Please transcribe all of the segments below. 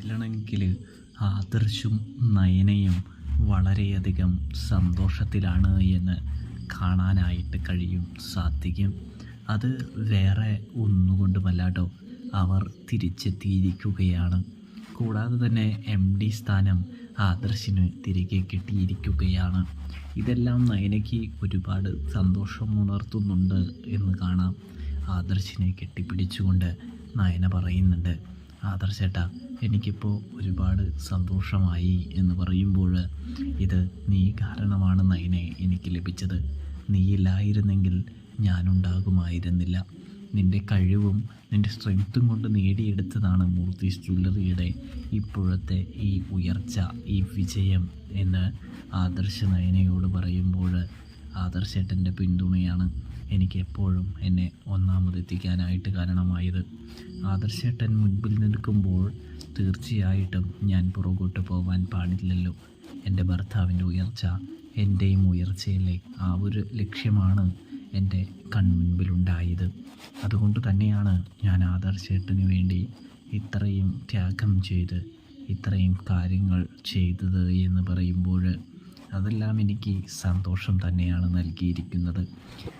ചെല്ലണമെങ്കിൽ ആദർശും നയനയും വളരെയധികം സന്തോഷത്തിലാണ് എന്ന് കാണാനായിട്ട് കഴിയും സാധിക്കും. അത് വേറെ ഒന്നുകൊണ്ടുമല്ല കേട്ടോ, അവർ തിരിച്ചെത്തിയിരിക്കുകയാണ്. കൂടാതെ തന്നെ MD സ്ഥാനം ആദർശിന് തിരികെ കിട്ടിയിരിക്കുകയാണ്. ഇതെല്ലാം നയനയ്ക്ക് ഒരുപാട് സന്തോഷം ഉണർത്തുന്നുണ്ട് എന്ന് കാണാം. ആദർശിനെ കെട്ടിപ്പിടിച്ചുകൊണ്ട് നയന പറയുന്നുണ്ട്, ആദർശേട്ടാ, എനിക്കിപ്പോൾ ഒരുപാട് സന്തോഷമായി എന്ന് പറയുമ്പോൾ ഇത് നീ കാരണമാണ് നയനെ എനിക്ക് ലഭിച്ചത്. നീയില്ലായിരുന്നെങ്കിൽ ഞാനുണ്ടാകുമായിരുന്നില്ല. നിൻ്റെ കഴിവും നിൻ്റെ സ്ട്രെങ്ത്തും കൊണ്ട് നേടിയെടുത്തതാണ് മൂർത്തീസ് ജ്വല്ലറിയുടെ ഇപ്പോഴത്തെ ഈ ഉയർച്ച, ഈ വിജയം എന്ന് ആദർശ് നയനയോട് പറയുമ്പോൾ ആദർശേട്ടൻ്റെ പിന്തുണയാണ് എനിക്ക് എപ്പോഴും എന്നെ ഒന്നാമതെത്തിക്കാനായിട്ട് കാരണമായത്. ആദർശേട്ടൻ മുൻപിൽ നിൽക്കുമ്പോൾ തീർച്ചയായിട്ടും ഞാൻ പുറകോട്ട് പോകാൻ പാടില്ലല്ലോ. എൻ്റെ ഭർത്താവിൻ്റെ ഉയർച്ച എൻ്റെയും ഉയർച്ചയല്ലേ, ആ ഒരു ലക്ഷ്യമാണ് എൻ്റെ കൺമുൻപിലുണ്ടായത്. അതുകൊണ്ട് തന്നെയാണ് ഞാൻ ആദർശേട്ടന് വേണ്ടി ഇത്രയും ത്യാഗം ചെയ്ത് ഇത്രയും കാര്യങ്ങൾ ചെയ്തത് എന്ന് പറയുമ്പോൾ അതെല്ലാം എനിക്ക് സന്തോഷം തന്നെയാണ് നൽകിയിരിക്കുന്നത്.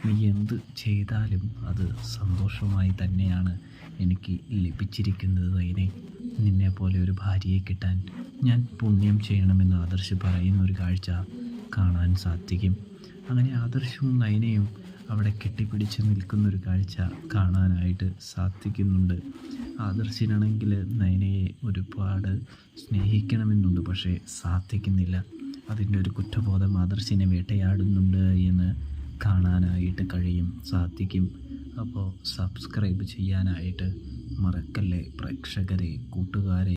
നീ എന്ത് ചെയ്താലും അത് സന്തോഷമായി തന്നെയാണ് എനിക്ക് ലഭിച്ചിരിക്കുന്നത്. അതിനെ നിന്നെപ്പോലെ ഒരു ഭാര്യയെ കിട്ടാൻ ഞാൻ പുണ്യം ചെയ്യണമെന്ന് ആദർശ് പറയുന്നൊരു കാഴ്ച കാണാൻ സാധിക്കും. അങ്ങനെ ആദർശവും നയനയും അവിടെ കെട്ടിപ്പിടിച്ച് നിൽക്കുന്നൊരു കാഴ്ച കാണാനായിട്ട് സാധിക്കുന്നുണ്ട്. ആദർശിനാണെങ്കിൽ നയനയെ ഒരുപാട് സ്നേഹിക്കണമെന്നുണ്ട്, പക്ഷേ സാധിക്കുന്നില്ല. അതിൻ്റെ ഒരു കുറ്റബോധം ആദർശിനെ വേട്ടയാടുന്നുണ്ട് എന്ന് കാണാനായിട്ട് സാധിക്കും. അപ്പോൾ സബ്സ്ക്രൈബ് ചെയ്യാനായിട്ട് മറക്കല്ലേ പ്രേക്ഷകരെ, കൂട്ടുകാരെ.